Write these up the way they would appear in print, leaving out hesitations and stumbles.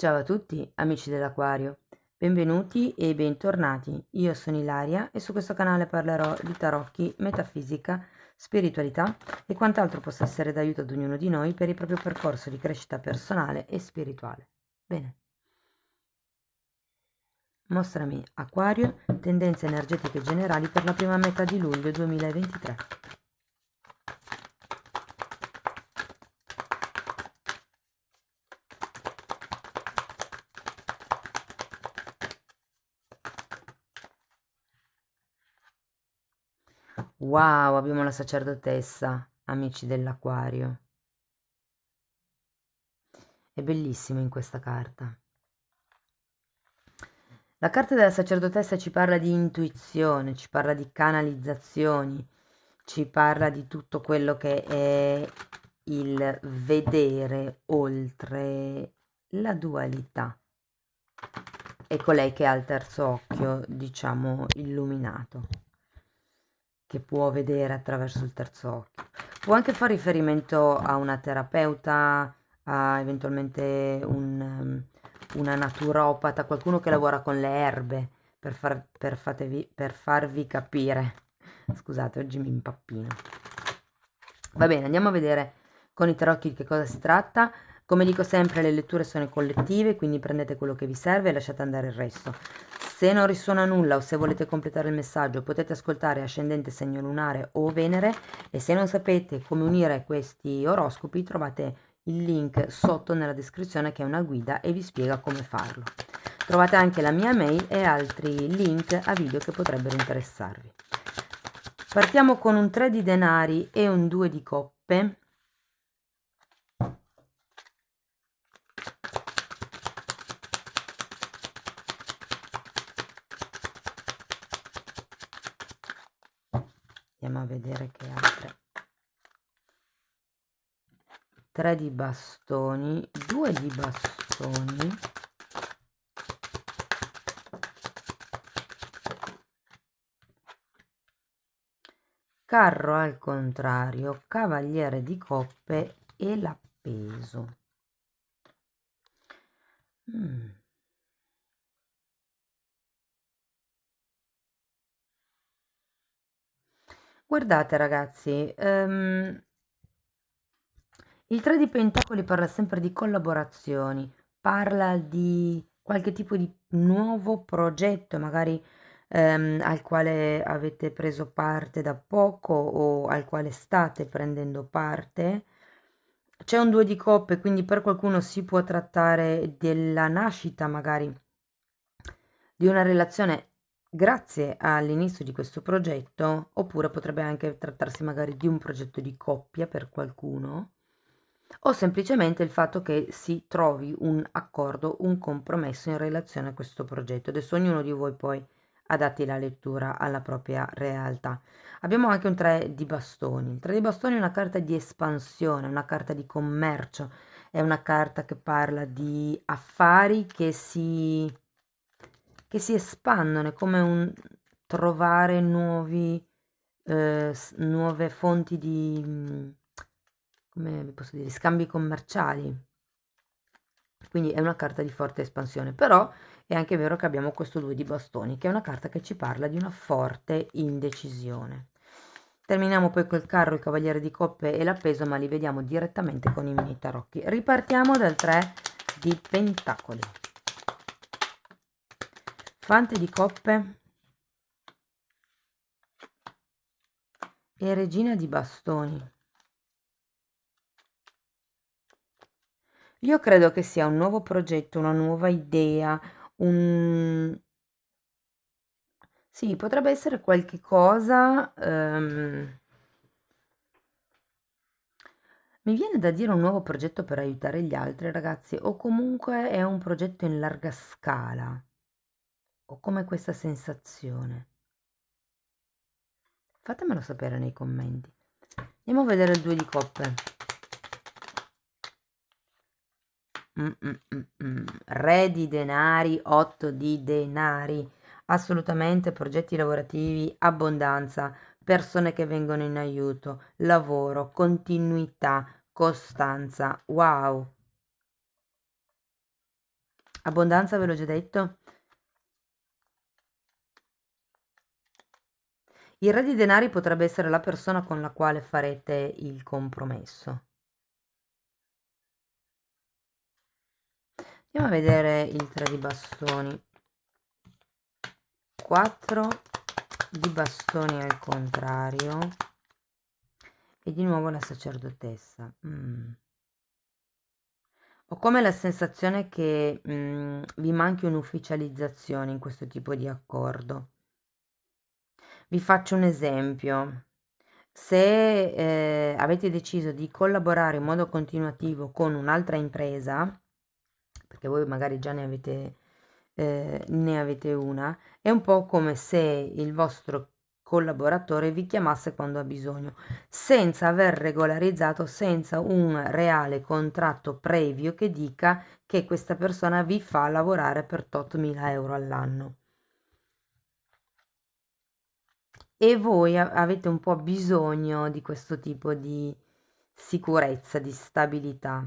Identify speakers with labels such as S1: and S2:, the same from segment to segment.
S1: Ciao a tutti, amici dell'Aquario, benvenuti e bentornati. Io sono Ilaria e su questo canale parlerò di tarocchi, metafisica, spiritualità e quant'altro possa essere d'aiuto ad ognuno di noi per il proprio percorso di crescita personale e spirituale. Bene, mostrami Acquario, tendenze energetiche generali per la prima metà di luglio 2023. Wow, abbiamo la sacerdotessa, amici dell'Aquario. È bellissimo in questa carta. La carta della sacerdotessa ci parla di intuizione, ci parla di canalizzazioni, ci parla di tutto quello che è il vedere oltre la dualità. È colei che ha il terzo occhio, diciamo, illuminato, che può vedere attraverso il terzo occhio. Può anche fare riferimento a una terapeuta, a eventualmente una naturopata, qualcuno che lavora con le erbe, per farvi capire. Scusate, oggi mi impappino. Va bene, andiamo a vedere con i tarocchi di che cosa si tratta. Come dico sempre, le letture sono collettive, quindi prendete quello che vi serve e lasciate andare il resto. Se non risuona nulla o se volete completare il messaggio, potete ascoltare ascendente, segno lunare o Venere, e se non sapete come unire questi oroscopi, trovate il link sotto nella descrizione che è una guida e vi spiega come farlo. Trovate anche la mia mail e altri link a video che potrebbero interessarvi. Partiamo con un 3 di denari e un 2 di coppe. Andiamo a vedere che altre. 3 di bastoni, 2 di bastoni, carro al contrario, cavaliere di coppe e l'appeso. Guardate ragazzi, il 3 di pentacoli parla sempre di collaborazioni, parla di qualche tipo di nuovo progetto, magari al quale avete preso parte da poco o al quale state prendendo parte. C'è un 2 di coppe, quindi per qualcuno si può trattare della nascita magari di una relazione grazie all'inizio di questo progetto, oppure potrebbe anche trattarsi magari di un progetto di coppia per qualcuno, o semplicemente il fatto che si trovi un accordo, un compromesso in relazione a questo progetto. Adesso ognuno di voi poi adatti la lettura alla propria realtà. Abbiamo anche un 3 di bastoni. Il 3 di bastoni è una carta di espansione, una carta di commercio, è una carta che parla di affari che si espandono, è come un trovare nuove fonti di, come vi posso dire, scambi commerciali. Quindi è una carta di forte espansione, però è anche vero che abbiamo questo 2 di bastoni, che è una carta che ci parla di una forte indecisione. Terminiamo poi col carro, il cavaliere di coppe e l'appeso, ma li vediamo direttamente con i mini tarocchi. Ripartiamo dal 3 di pentacoli. Fante di coppe e regina di bastoni. Io credo che sia un nuovo progetto, una nuova idea, un... Sì, potrebbe essere qualche cosa... Mi viene da dire un nuovo progetto per aiutare gli altri ragazzi, o comunque è un progetto in larga scala. Ho come questa sensazione. Fatemelo sapere nei commenti. Andiamo a vedere il 2 di coppe. Re di denari, 8 di denari. Assolutamente progetti lavorativi, abbondanza, persone che vengono in aiuto, lavoro, continuità, costanza. Wow. Abbondanza, ve l'ho già detto. Il re di denari potrebbe essere la persona con la quale farete il compromesso. Andiamo a vedere il 3 di bastoni. 4 di bastoni al contrario. E di nuovo la sacerdotessa. Ho come la sensazione che vi manchi un'ufficializzazione in questo tipo di accordo. Vi faccio un esempio. Se avete deciso di collaborare in modo continuativo con un'altra impresa, perché voi magari già ne avete una, è un po' come se il vostro collaboratore vi chiamasse quando ha bisogno, senza aver regolarizzato, senza un reale contratto previo che dica che questa persona vi fa lavorare per tot mila euro all'anno. E voi avete un po' bisogno di questo tipo di sicurezza, di stabilità.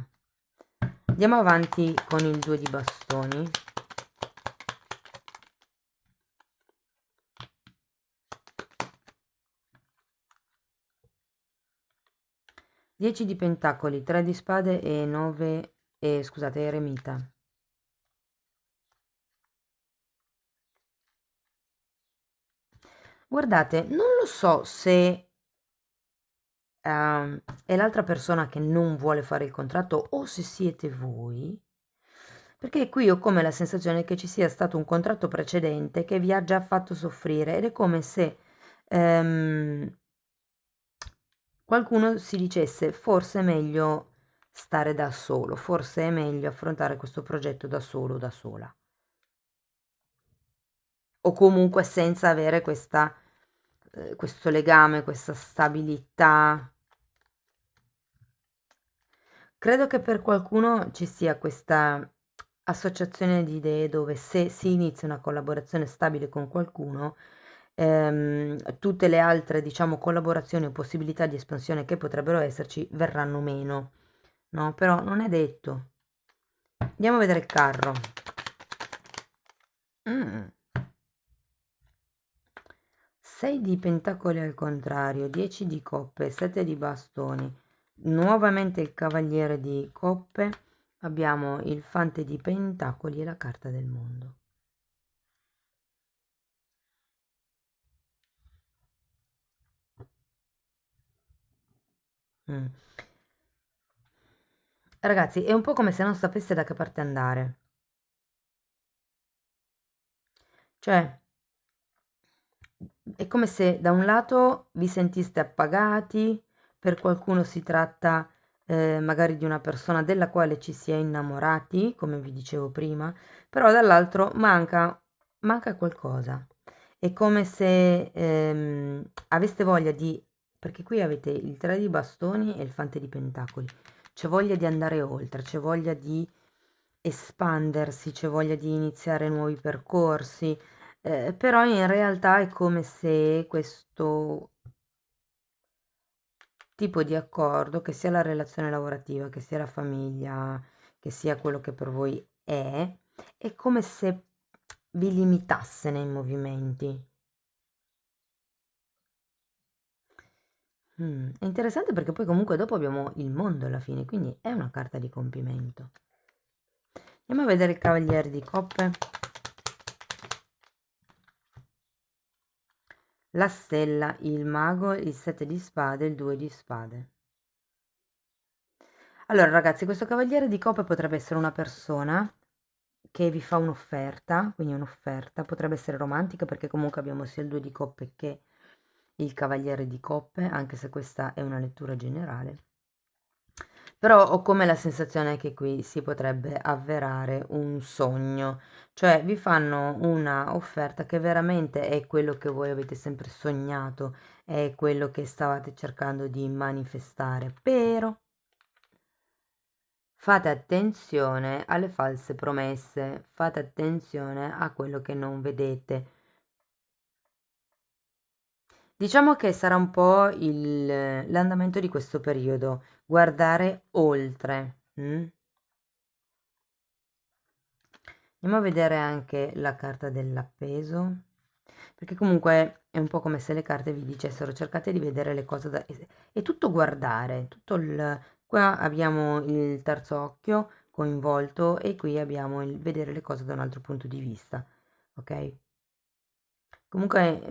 S1: Andiamo avanti con il 2 di bastoni. Dieci di pentacoli, 3 di spade e 9, scusate, eremita. Guardate, non lo so se è l'altra persona che non vuole fare il contratto o se siete voi, perché qui ho come la sensazione che ci sia stato un contratto precedente che vi ha già fatto soffrire ed è come se qualcuno si dicesse forse è meglio stare da solo, forse è meglio affrontare questo progetto da solo o da sola. O comunque senza avere questo legame, questa stabilità. Credo che per qualcuno ci sia questa associazione di idee dove se si inizia una collaborazione stabile con qualcuno, tutte le altre, diciamo, collaborazioni o possibilità di espansione che potrebbero esserci verranno meno, no? Però non è detto. Andiamo a vedere il carro. 6 di pentacoli al contrario, 10 di coppe, 7 di bastoni, nuovamente il cavaliere di coppe, abbiamo il fante di pentacoli e la carta del mondo. Mm. Ragazzi, è un po' come se non sapeste da che parte andare. Cioè, è come se da un lato vi sentiste appagati, per qualcuno si tratta magari di una persona della quale ci si è innamorati, come vi dicevo prima, però dall'altro manca qualcosa. È come se aveste voglia di, perché qui avete il 3 di bastoni e il fante di pentacoli, c'è voglia di andare oltre, c'è voglia di espandersi, c'è voglia di iniziare nuovi percorsi, però in realtà è come se questo tipo di accordo, che sia la relazione lavorativa, che sia la famiglia, che sia quello che per voi è come se vi limitasse nei movimenti. È interessante perché poi comunque dopo abbiamo il mondo alla fine, quindi è una carta di compimento. Andiamo a vedere il cavaliere di coppe. La stella, il mago, il 7 di spade, il 2 di spade. Allora, ragazzi, questo cavaliere di coppe potrebbe essere una persona che vi fa un'offerta, quindi un'offerta, potrebbe essere romantica perché comunque abbiamo sia il 2 di coppe che il cavaliere di coppe, anche se questa è una lettura generale. Però ho come la sensazione che qui si potrebbe avverare un sogno, cioè vi fanno una offerta che veramente è quello che voi avete sempre sognato, è quello che stavate cercando di manifestare, però fate attenzione alle false promesse, fate attenzione a quello che non vedete. Diciamo che sarà un po' l'andamento di questo periodo, guardare oltre. Andiamo a vedere anche la carta dell'appeso, perché comunque è un po' come se le carte vi dicessero cercate di vedere le cose è tutto guardare, qua abbiamo il terzo occhio coinvolto e qui abbiamo il vedere le cose da un altro punto di vista, ok? Comunque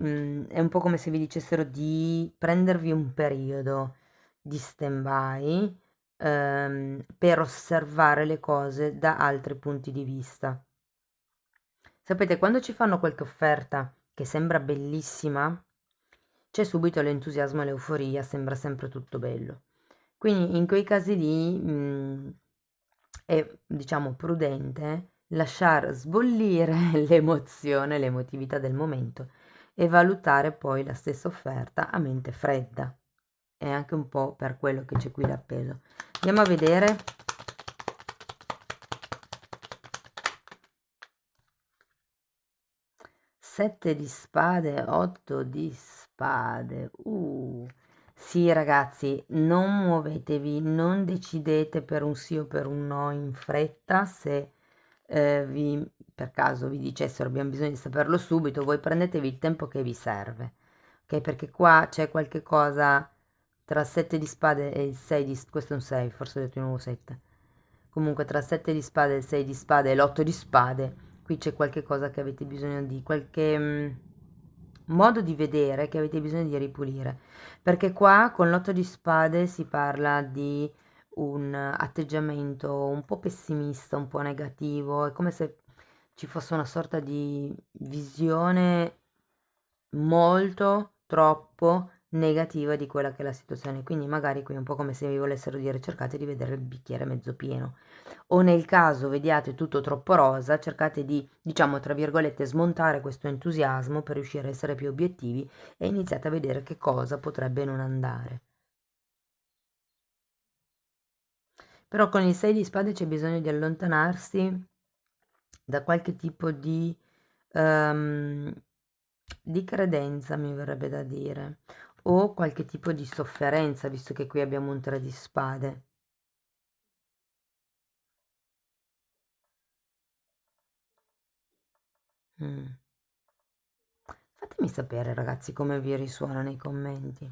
S1: è un po' come se vi dicessero di prendervi un periodo di stand-by per osservare le cose da altri punti di vista. Sapete, quando ci fanno qualche offerta che sembra bellissima, c'è subito l'entusiasmo e l'euforia, sembra sempre tutto bello. Quindi in quei casi lì è, diciamo, prudente lasciar sbollire l'emozione, l'emotività del momento e valutare poi la stessa offerta a mente fredda. È anche un po' per quello che c'è qui l'appeso. Andiamo a vedere. Sette di spade, 8 di spade. Sì, ragazzi, non muovetevi, non decidete per un sì o per un no in fretta. Se per caso vi dicessero abbiamo bisogno di saperlo subito, voi prendetevi il tempo che vi serve, ok? Perché qua c'è qualche cosa tra 7 di spade e il 6 di... questo è un 6, forse ho detto di nuovo 7. Comunque tra 7 di spade, il 6 di spade e l'8 di spade, qui c'è qualche cosa che avete bisogno di, qualche modo di vedere che avete bisogno di ripulire. Perché qua con l'8 di spade si parla di un atteggiamento un po' pessimista, un po' negativo, è come se ci fosse una sorta di visione molto, troppo negativa di quella che è la situazione. Quindi magari qui è un po' come se vi volessero dire cercate di vedere il bicchiere mezzo pieno. O nel caso vediate tutto troppo rosa, cercate di, diciamo, tra virgolette, smontare questo entusiasmo per riuscire a essere più obiettivi e iniziate a vedere che cosa potrebbe non andare. Però con il 6 di spade c'è bisogno di allontanarsi da qualche tipo di credenza, mi verrebbe da dire, o qualche tipo di sofferenza, visto che qui abbiamo un 3 di spade. Mm. Fatemi sapere, ragazzi, come vi risuona nei commenti.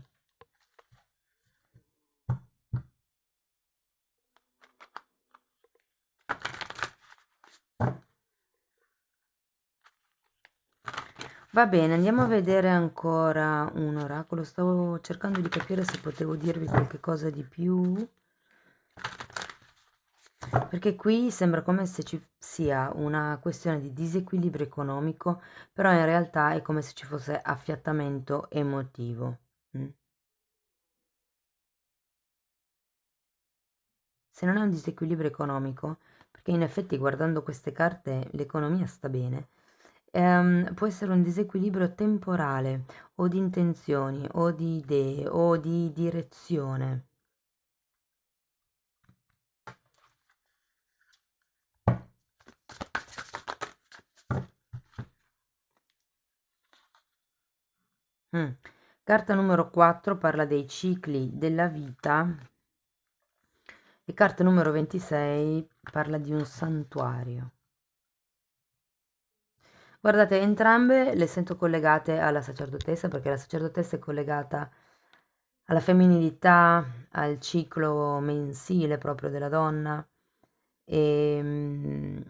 S1: Va bene, andiamo a vedere ancora un oracolo. Stavo cercando di capire se potevo dirvi qualche cosa di più, perché qui sembra come se ci sia una questione di disequilibrio economico, però in realtà è come se ci fosse affiattamento emotivo. Mm. Se non è un disequilibrio economico, perché in effetti guardando queste carte l'economia sta bene, può essere un disequilibrio temporale o di intenzioni o di idee o di direzione. Mm. Carta numero 4 parla dei cicli della vita e carta numero 26 parla di un santuario. Guardate, entrambe le sento collegate alla sacerdotessa perché la sacerdotessa è collegata alla femminilità, al ciclo mensile proprio della donna e,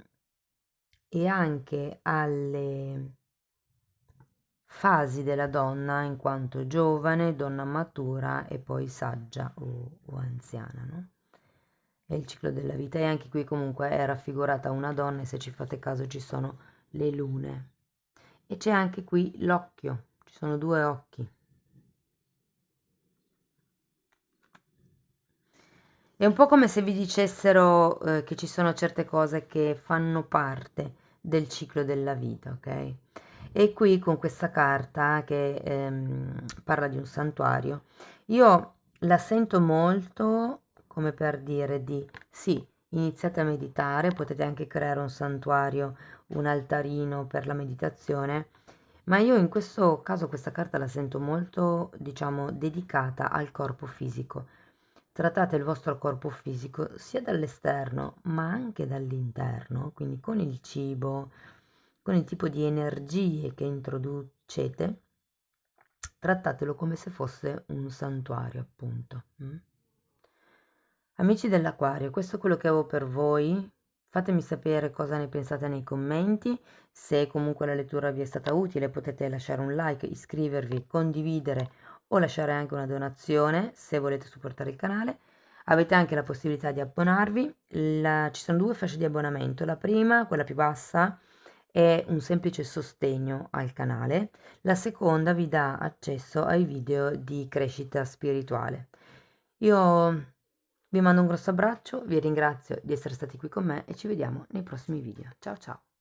S1: e anche alle fasi della donna in quanto giovane, donna matura e poi saggia o anziana, no? È il ciclo della vita e anche qui comunque è raffigurata una donna e se ci fate caso ci sono le lune. E c'è anche qui l'occhio, ci sono due occhi. È un po' come se vi dicessero che ci sono certe cose che fanno parte del ciclo della vita, ok? E qui con questa carta che parla di un santuario, io la sento molto come per dire di sì, iniziate a meditare, potete anche creare un santuario, un altarino per la meditazione, ma io in questo caso questa carta la sento molto, diciamo, dedicata al corpo fisico Trattate il vostro corpo fisico sia dall'esterno ma anche dall'interno, quindi con il cibo, con il tipo di energie che introducete, trattatelo come se fosse un santuario, appunto. Amici dell'Aquario, questo è quello che avevo per voi. Fatemi sapere cosa ne pensate nei commenti. Se comunque la lettura vi è stata utile, potete lasciare un like, iscrivervi, condividere o lasciare anche una donazione se volete supportare il canale. Avete anche la possibilità di abbonarvi. Ci sono due fasce di abbonamento. La prima, quella più bassa, è un semplice sostegno al canale. La seconda vi dà accesso ai video di crescita spirituale. Io vi mando un grosso abbraccio, vi ringrazio di essere stati qui con me e ci vediamo nei prossimi video. Ciao ciao!